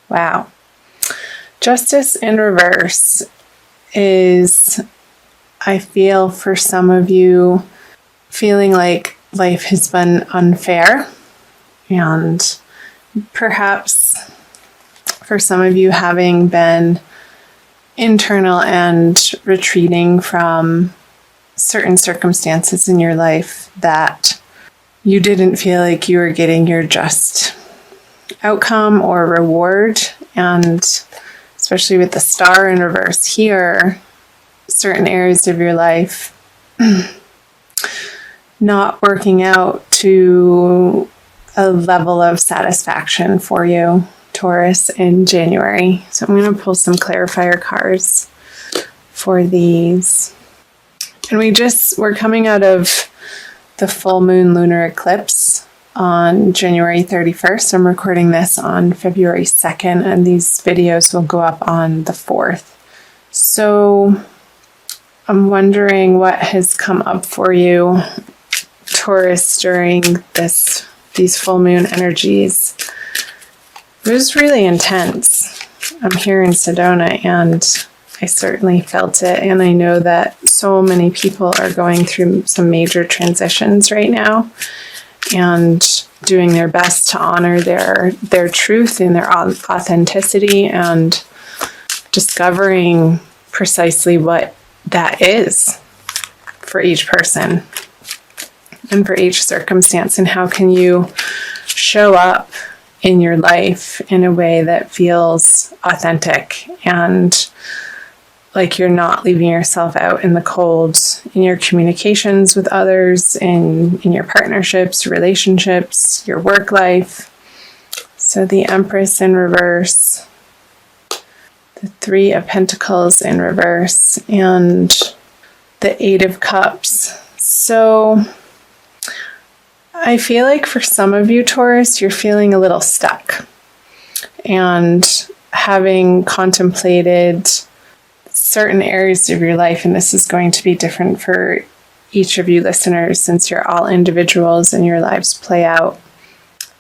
Wow. Justice in reverse is, I feel, for some of you, feeling like life has been unfair, and perhaps for some of you having been internal and retreating from certain circumstances in your life that you didn't feel like you were getting your just outcome or reward. And especially with the star in reverse here, certain areas of your life not working out to a level of satisfaction for you, Taurus, in January. So I'm going to pull some clarifier cards for these. And we're coming out of the full moon lunar eclipse on January 31st. I'm recording this on February 2nd, and these videos will go up on the 4th. So I'm wondering what has come up for you, Taurus, during these full moon energies. It was really intense. I'm here in Sedona, and I certainly felt it. And I know that so many people are going through some major transitions right now and doing their best to honor their truth and their authenticity and discovering precisely what that is for each person and for each circumstance, and how can you show up in your life in a way that feels authentic and like you're not leaving yourself out in the cold in your communications with others, in your partnerships, relationships, your work life. So the Empress in reverse, the Three of Pentacles in reverse, and the Eight of Cups. So I feel like for some of you, Taurus, you're feeling a little stuck. And having contemplated certain areas of your life, and this is going to be different for each of you listeners since you're all individuals and your lives play out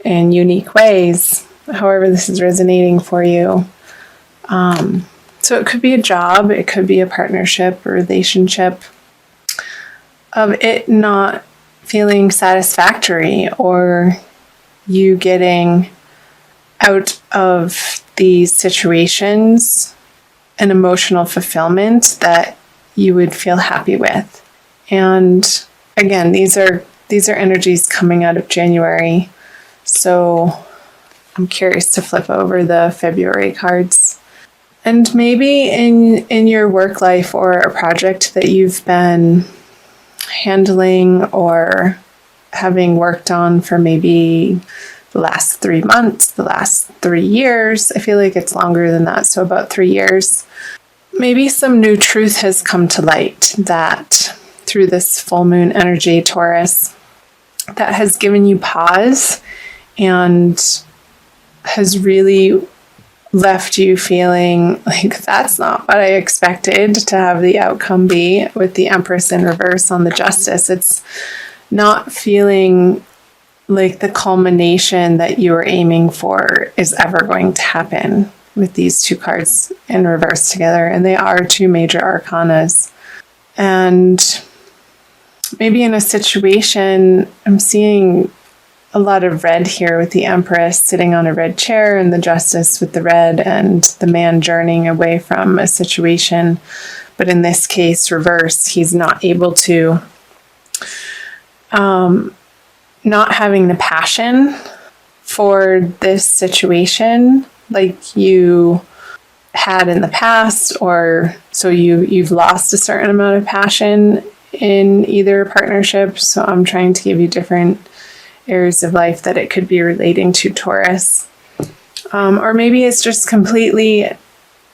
in unique ways, however this is resonating for you. So it could be a job, it could be a partnership, a relationship, of it not feeling satisfactory, or you getting out of these situations an emotional fulfillment that you would feel happy with. And again, these are energies coming out of January. So I'm curious to flip over the February cards. And maybe in your work life or a project that you've been handling or having worked on for maybe the last 3 months, the last 3 years. I feel like it's longer than that, so about 3 years. Maybe some new truth has come to light that through this full moon energy, Taurus, that has given you pause and has really left you feeling like that's not what I expected to have the outcome be with the Empress in reverse on the Justice. It's not feeling like the culmination that you were aiming for is ever going to happen with these two cards in reverse together. And they are two major arcanas. And maybe in a situation, I'm seeing a lot of red here with the Empress sitting on a red chair and the Justice with the red and the man journeying away from a situation. But in this case, reverse, he's not able to, not having the passion for this situation like you had in the past, or so you've lost a certain amount of passion in either partnership. So I'm trying to give you different areas of life that it could be relating to, Taurus. Or maybe it's just completely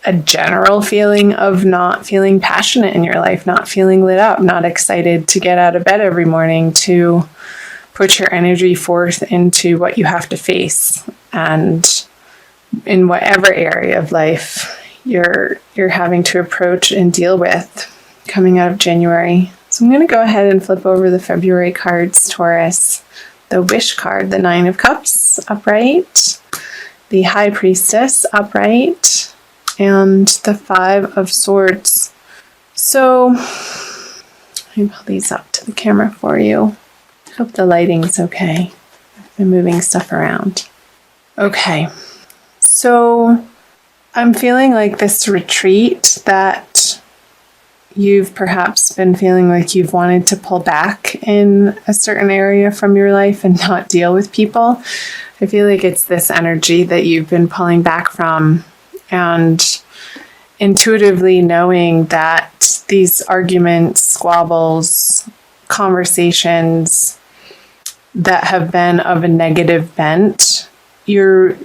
a general feeling of not feeling passionate in your life, not feeling lit up, not excited to get out of bed every morning, to put your energy forth into what you have to face. And in whatever area of life you're having to approach and deal with coming out of January. So I'm going to go ahead and flip over the February cards, Taurus. The Wish card, the Nine of Cups, upright. the High Priestess upright, and the Five of Swords. So, let me pull these up to the camera for you. Hope the lighting's okay. I've been moving stuff around. Okay, so I'm feeling like this retreat that you've perhaps been feeling like you've wanted to pull back in a certain area from your life and not deal with people. I feel like it's this energy that you've been pulling back from, and intuitively knowing that these arguments, squabbles, conversations that have been of a negative bent, you're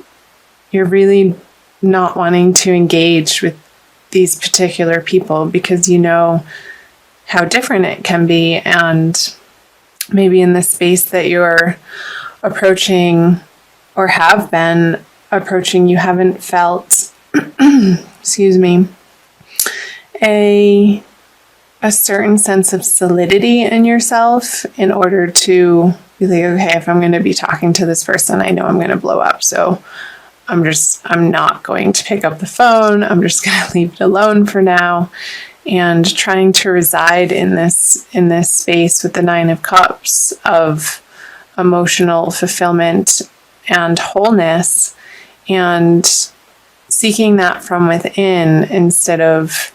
really not wanting to engage with these particular people because you know how different it can be, and maybe in the space that you're approaching or have been approaching, you haven't felt excuse me, a certain sense of solidity in yourself in order to be like, okay, if I'm going to be talking to this person, I know I'm going to blow up. So I'm not going to pick up the phone. I'm just going to leave it alone for now. And trying to reside in this space with the Nine of Cups of emotional fulfillment and wholeness, and seeking that from within instead of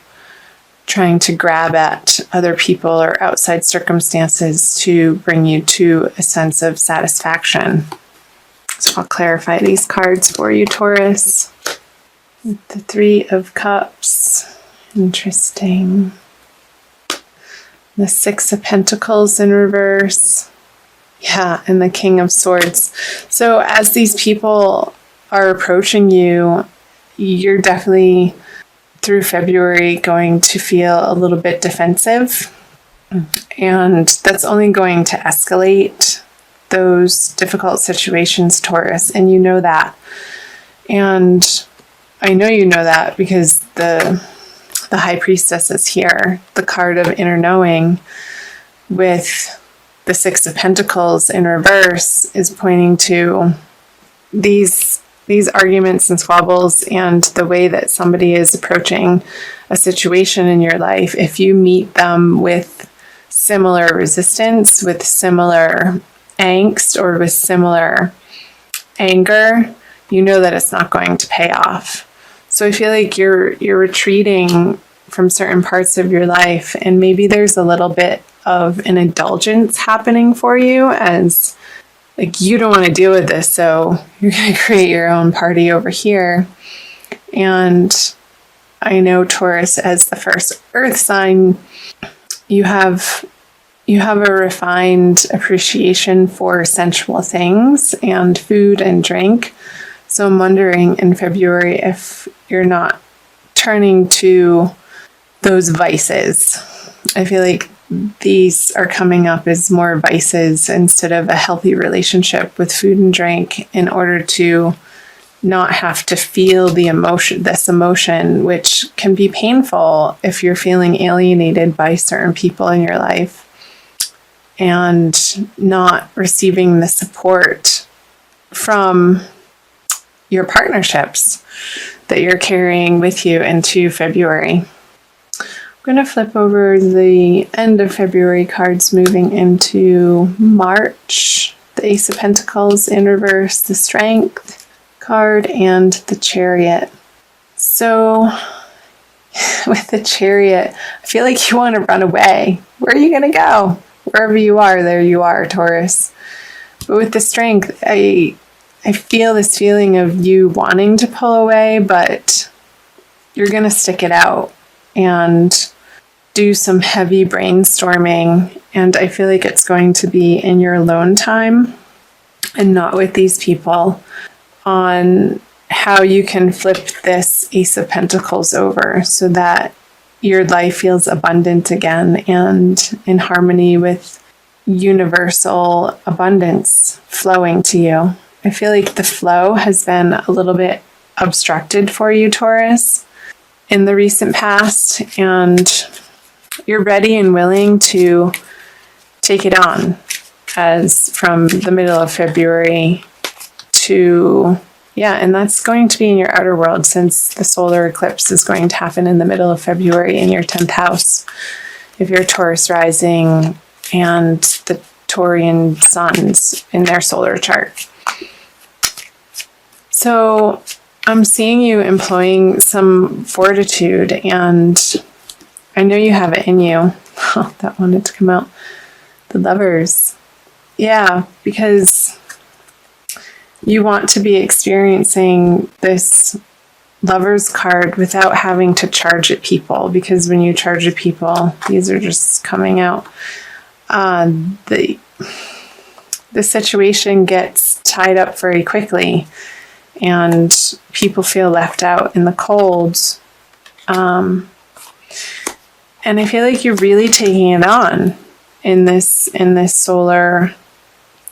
trying to grab at other people or outside circumstances to bring you to a sense of satisfaction. So I'll clarify these cards for you, Taurus. The Three of Cups. Interesting. The Six of Pentacles in reverse. Yeah, and the King of Swords. So as these people are approaching you, you're definitely through February going to feel a little bit defensive, and that's only going to escalate those difficult situations, Taurus, and you know that. And I know you know that because the High Priestess is here, the card of inner knowing, with the Six of Pentacles in reverse, is pointing to these arguments and squabbles and the way that somebody is approaching a situation in your life. If you meet them with similar resistance, with similar angst, or with similar anger, you know that it's not going to pay off. So I feel like you're retreating from certain parts of your life, and maybe there's a little bit of an indulgence happening for you, as like you don't want to deal with this, so you're going to create your own party over here. And I know, Taurus, as the first earth sign, you have a refined appreciation for sensual things and food and drink. So I'm wondering in February if you're not turning to those vices. I feel like these are coming up as more vices instead of a healthy relationship with food and drink, in order to not have to feel this emotion, which can be painful if you're feeling alienated by certain people in your life and not receiving the support from your partnerships that you're carrying with you into February. I'm going to flip over the end of February cards, moving into March. The Ace of Pentacles in reverse, the Strength card, and the Chariot. So with the Chariot, I feel like you want to run away. Where are you going to go? Wherever you are, there you are, Taurus. But with the Strength, I feel this feeling of you wanting to pull away, but you're going to stick it out and do some heavy brainstorming. And I feel like it's going to be in your alone time and not with these people, on how you can flip this Ace of Pentacles over so that your life feels abundant again and in harmony with universal abundance flowing to you. I feel like the flow has been a little bit obstructed for you, Taurus, in the recent past, and you're ready and willing to take it on, as from the middle of February to Yeah, and that's going to be in your outer world, since the solar eclipse is going to happen in the middle of February in your 10th house. If you're Taurus rising and the Taurian suns in their solar chart. So I'm seeing you employing some fortitude, and I know you have it in you. Oh, that wanted to come out. The Lovers. Yeah, because you want to be experiencing this Lovers card without having to charge at people, because when you charge at people, these are just coming out. The situation gets tied up very quickly, and people feel left out in the cold. And I feel like you're really taking it on in this solar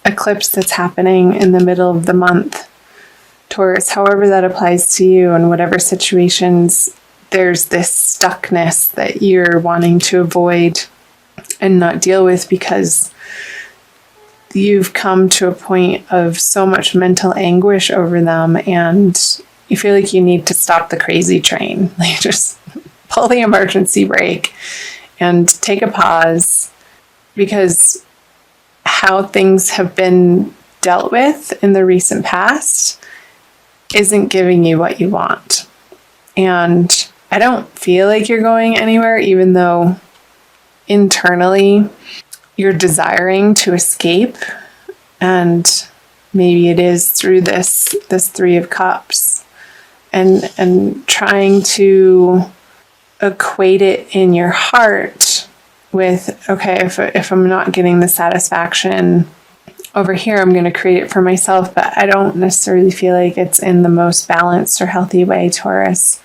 eclipse that's happening in the middle of the month, Taurus. However that applies to you, and whatever situations there's this stuckness that you're wanting to avoid and not deal with, because you've come to a point of so much mental anguish over them, and you feel like you need to stop the crazy train. Like, just pull the emergency brake and take a pause, because how things have been dealt with in the recent past isn't giving you what you want. And I don't feel like you're going anywhere, even though internally you're desiring to escape. And maybe it is through this Three of Cups, and trying to equate it in your heart with, okay, if I'm not getting the satisfaction over here, I'm going to create it for myself. But I don't necessarily feel like it's in the most balanced or healthy way, Taurus.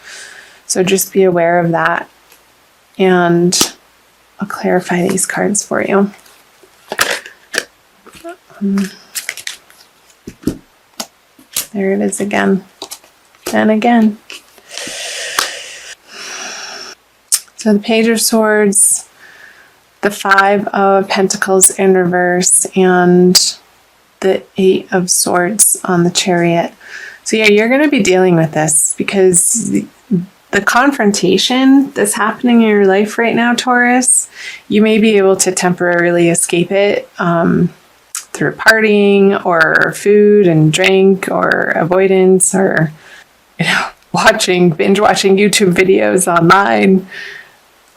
So just be aware of that. And I'll clarify these cards for you. There it is again. And again. So the Page of Swords, the Five of Pentacles in reverse, and the Eight of Swords on the Chariot. So yeah, you're going to be dealing with this, because the confrontation that's happening in your life right now, Taurus, you may be able to temporarily escape it through partying or food and drink or avoidance, or binge watching YouTube videos online.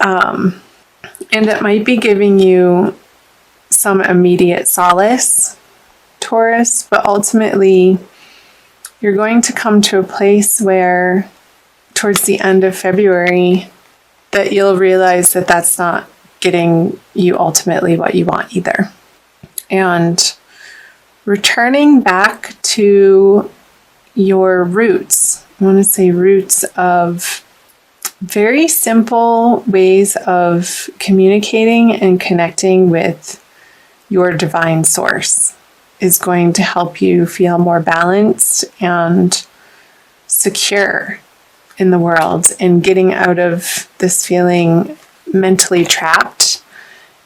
And it might be giving you some immediate solace, Taurus, but ultimately you're going to come to a place where towards the end of February that you'll realize that that's not getting you ultimately what you want either. And returning back to your roots, I want to say roots of very simple ways of communicating and connecting with your divine source is going to help you feel more balanced and secure in the world, and getting out of this feeling mentally trapped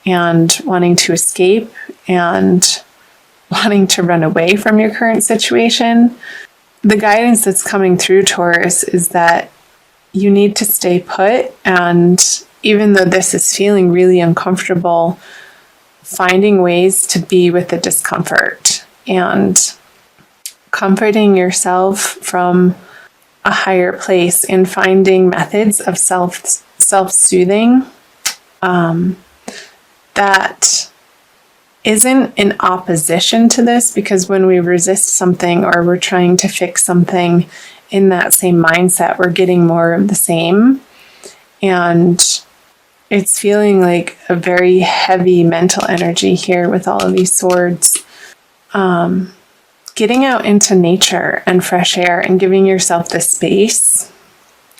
and wanting to escape and wanting to run away from your current situation. The guidance that's coming through, Taurus, is that you need to stay put, and even though this is feeling really uncomfortable, finding ways to be with the discomfort and comforting yourself from a higher place, and finding methods of self-soothing that isn't in opposition to this, because when we resist something or we're trying to fix something in that same mindset, we're getting more of the same. And it's feeling like a very heavy mental energy here with all of these swords. Getting out into nature and fresh air and giving yourself the space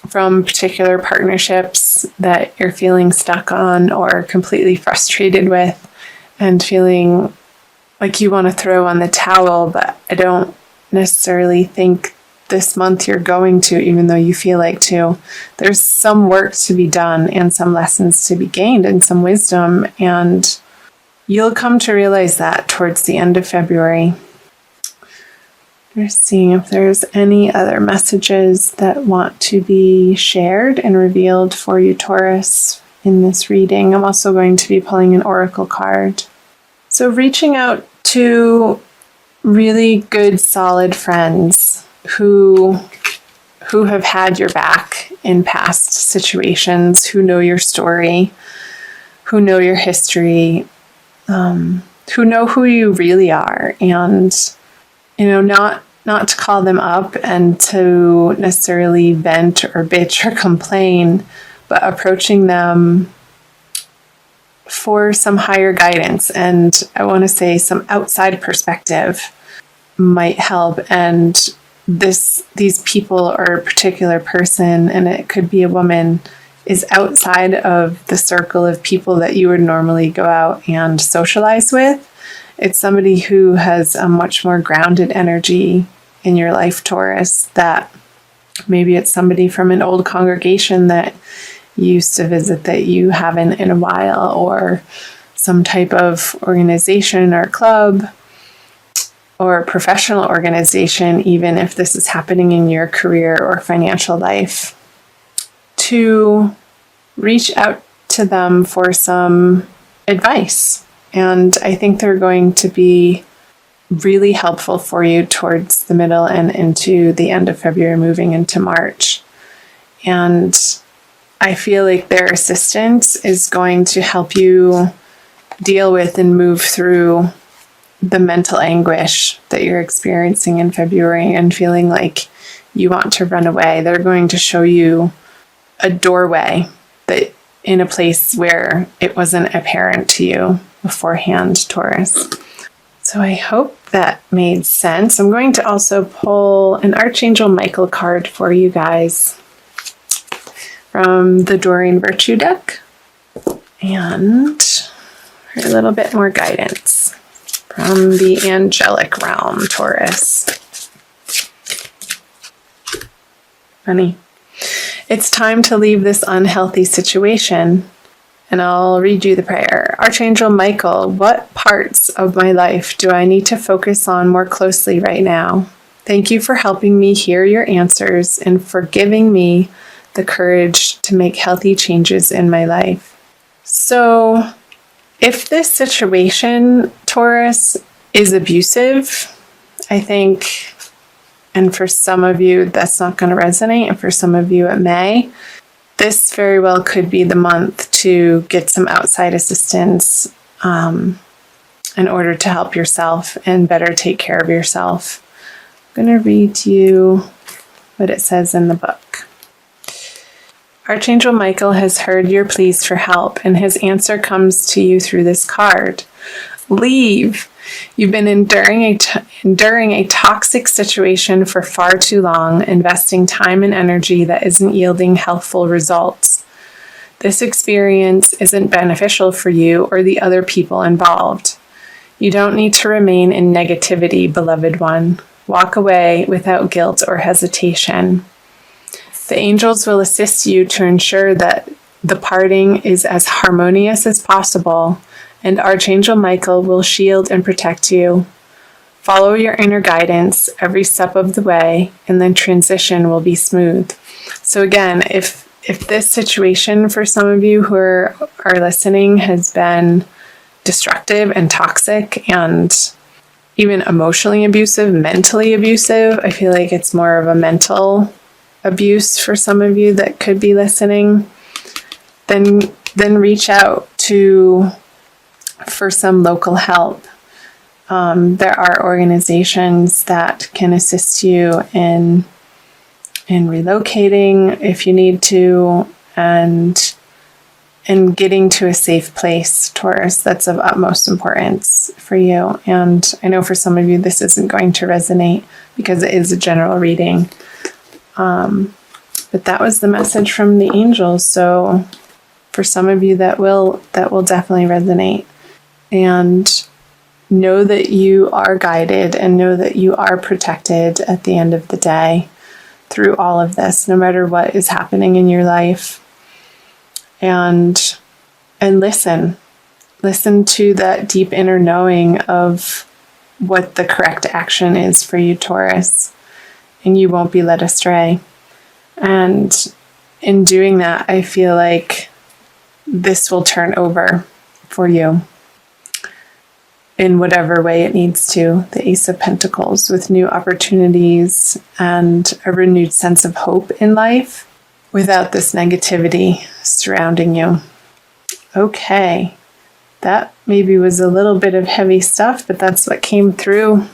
from particular partnerships that you're feeling stuck on or completely frustrated with, and feeling like you want to throw on the towel, but I don't necessarily think this month you're going to, even though you feel like to. There's some work to be done and some lessons to be gained and some wisdom, and you'll come to realize that towards the end of February. Just seeing if there's any other messages that want to be shared and revealed for you, Taurus, in this reading. I'm also going to be pulling an oracle card. So reaching out to really good, solid friends who have had your back in past situations, who know your story, who know your history, who know who you really are, and not to call them up and to necessarily vent or bitch or complain, but approaching them for some higher guidance, and I want to say some outside perspective might help. And these people or a particular person, and it could be a woman, is outside of the circle of people that you would normally go out and socialize with. It's somebody who has a much more grounded energy in your life, Taurus, that maybe it's somebody from an old congregation that you used to visit that you haven't in a while, or some type of organization or club or professional organization, even if this is happening in your career or financial life, to reach out to them for some advice. And I think they're going to be really helpful for you towards the middle and into the end of February, moving into March. And I feel like their assistance is going to help you deal with and move through the mental anguish that you're experiencing in February and feeling like you want to run away. They're going to show you a doorway that in a place where it wasn't apparent to you beforehand, Taurus. So I hope that made sense. I'm going to also pull an Archangel Michael card for you guys from the Doreen Virtue deck, and for a little bit more guidance from the angelic realm, Taurus. Honey, it's time to leave this unhealthy situation. And I'll read you the prayer. Archangel Michael, what parts of my life do I need to focus on more closely right now? Thank you for helping me hear your answers and for giving me the courage to make healthy changes in my life. So, if this situation, Taurus, is abusive, I think, and for some of you that's not going to resonate, and for some of you it may, this very well could be the month to get some outside assistance in order to help yourself and better take care of yourself. I'm going to read you what it says in the book. Archangel Michael has heard your pleas for help, and his answer comes to you through this card. Leave. You've been enduring a toxic situation for far too long, investing time and energy that isn't yielding healthful results. This experience isn't beneficial for you or the other people involved. You don't need to remain in negativity, beloved one. Walk away without guilt or hesitation. The angels will assist you to ensure that the parting is as harmonious as possible, and Archangel Michael will shield and protect you. Follow your inner guidance every step of the way, and then transition will be smooth. So again, if this situation for some of you who are listening has been destructive and toxic and even emotionally abusive, mentally abusive, I feel like it's more of a mental abuse for some of you that could be listening, then reach out for some local help. There are organizations that can assist you in relocating if you need to, and getting to a safe place, Taurus. That's of utmost importance for you. And I know for some of you this isn't going to resonate because it is a general reading. But that was the message from the angels. So for some of you that will definitely resonate. And know that you are guided and know that you are protected at the end of the day through all of this, no matter what is happening in your life. And listen to that deep inner knowing of what the correct action is for you, Taurus, and you won't be led astray. And in doing that, I feel like this will turn over for you in whatever way it needs to. The Ace of Pentacles, with new opportunities and a renewed sense of hope in life without this negativity surrounding you. Okay, that maybe was a little bit of heavy stuff, but that's what came through